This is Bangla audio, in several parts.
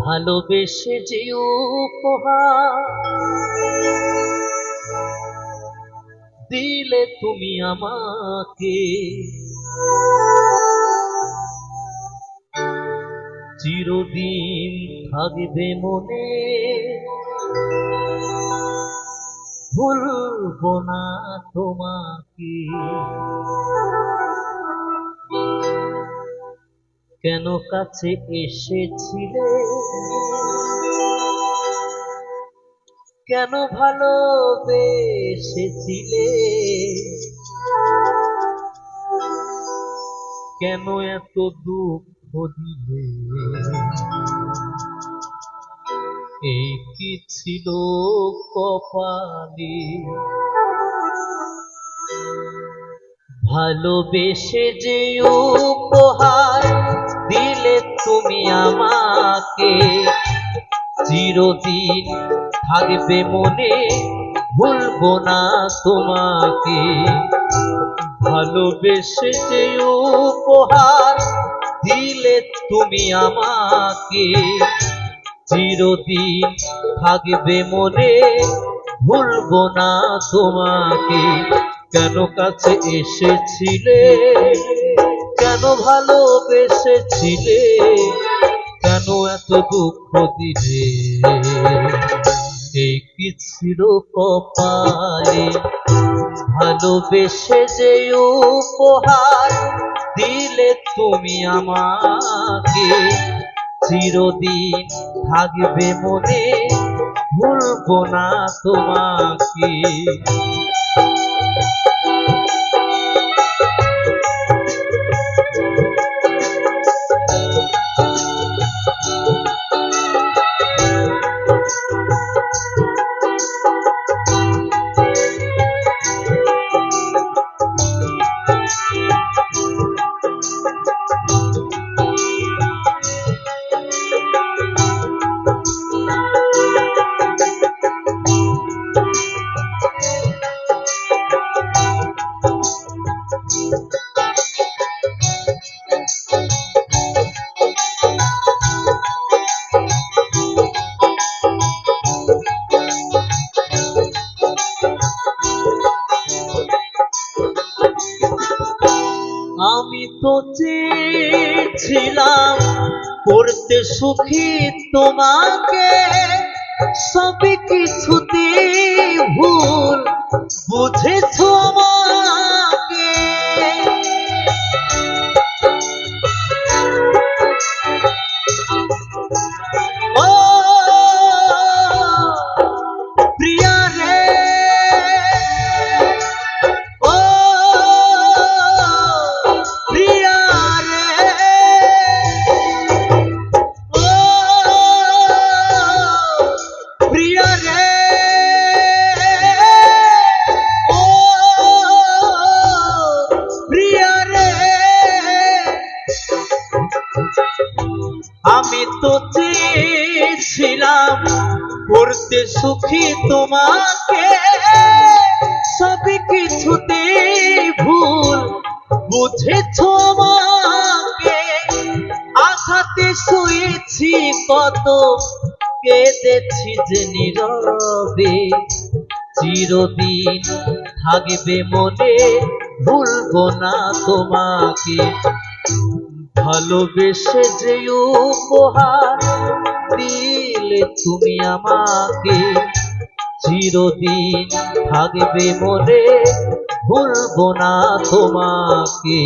ভালোবেসে যে উপহার দিলে তুমি আমাকে, চিরদিন থাকবে মনে, ভুলবো না তোমাকে। কেন কাছে এসেছিলে, কেন ভালোবেসেছিলে, কেন এত দুঃখ দিলে, এই কি ছিল কপালে। ভালোবেসে যে উপহার দিলে তুমি আমাকে, চিরদিন থাকবে মনে, ভুলবো না তোমাকে। ভালোবেসে যে উপহার দিলে তুমি আমাকে, চিরদিন থাকবে মনে, ভুলবো না তোমাকে। কেন কাছে এসেছিলে, কেন ভালোবেসেছিলে, কেন এত দুঃখ দিলে, এই কি ছিল কপালে। ভালোবেসে যে উপহার দিলে তুমি আমাকে, চিরদিন থাকবে মনে, ভুলবো না তোমাকে। আমি তো চেয়েছিলাম করতে সুখী তোমাকে, সবই কিছুতে ভুল বুঝেছো আমাকে। ও প্রিয়া রে, ও প্রিয়া রে, ও প্রিয়া রে, ও প্রিয়া রে। আমি তো চেয়েছিলাম করতে সুখী তোমাকে, সবই কিছুতে ভুল বুঝেছো আমাকে। আঘাতে শুয়েছি কত, কেঁদেছি যে নীরবে, চিরদিন থাকবে মনে, ভুলবো না তোমাকে। ভালোবেসে যে উপহার দিলে তুমি আমাকে, চিরদিন থাকবে মনে, ভুলবো না তোমাকে।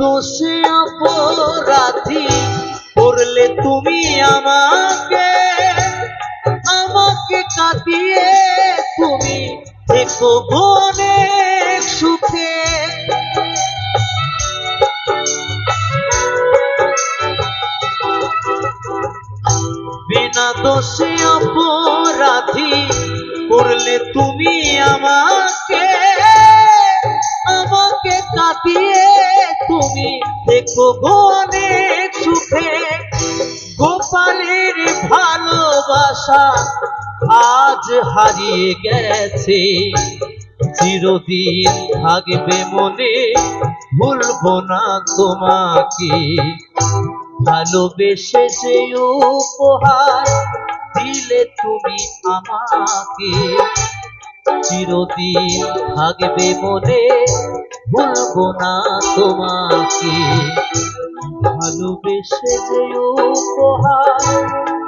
দোষে অপরাধী করলে তুমি আমাকে, আমাকে কাটিয়ে তুমি থেকো অনেক সুখে। বিনা দোষে অপরাধী করলে তুমি আমাকে, আমাকে কাটিয়ে তুমি দেখো অনেক সুখে। গোপালের ভালোবাসা আজ হারিয়ে গেছে, চিরদিন থাকবে মনে, ভুলবো না তোমাকে। ভালোবেসে যে উপহার দিলে তুমি আমাকে, চিরদিন থাকবে মনে, ভুলবো না তোমাকে। ভালোবেসে যে উপহার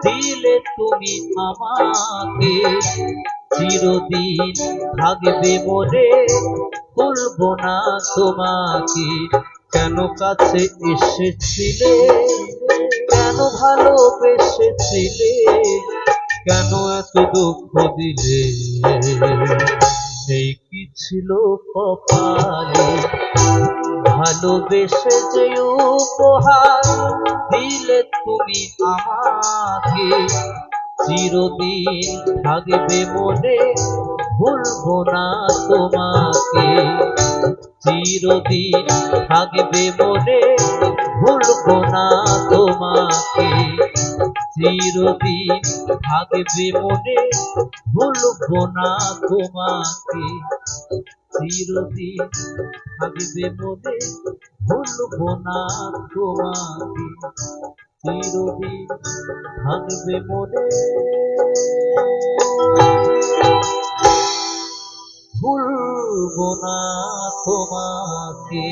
দিলে তুমি আমাকে, চিরদিন থাকবে মনে, ভুলবো না তোমাকে। কেন কাছে এসেছিলে, কেন ভালোবেসেছিলে, কেন এত দুঃখ দিলে, এই কি ছিল কপালে। ভালোবেসে যে উপহার দিলে তুমি আমাকে, চিরদিন থাকবে মনে, ভুলবো না তোমাকে। চিরদিন থাকবে মনে, ভুলবো না তোমাকে। চিরদিন থাকবে মনে, ভুলবো না তোমাকে। চিরদিন থাকবে মনে, ভুলবো না তোমাকে। চিরদিন থাকবে মনে, ভুলবো না তোমাকে।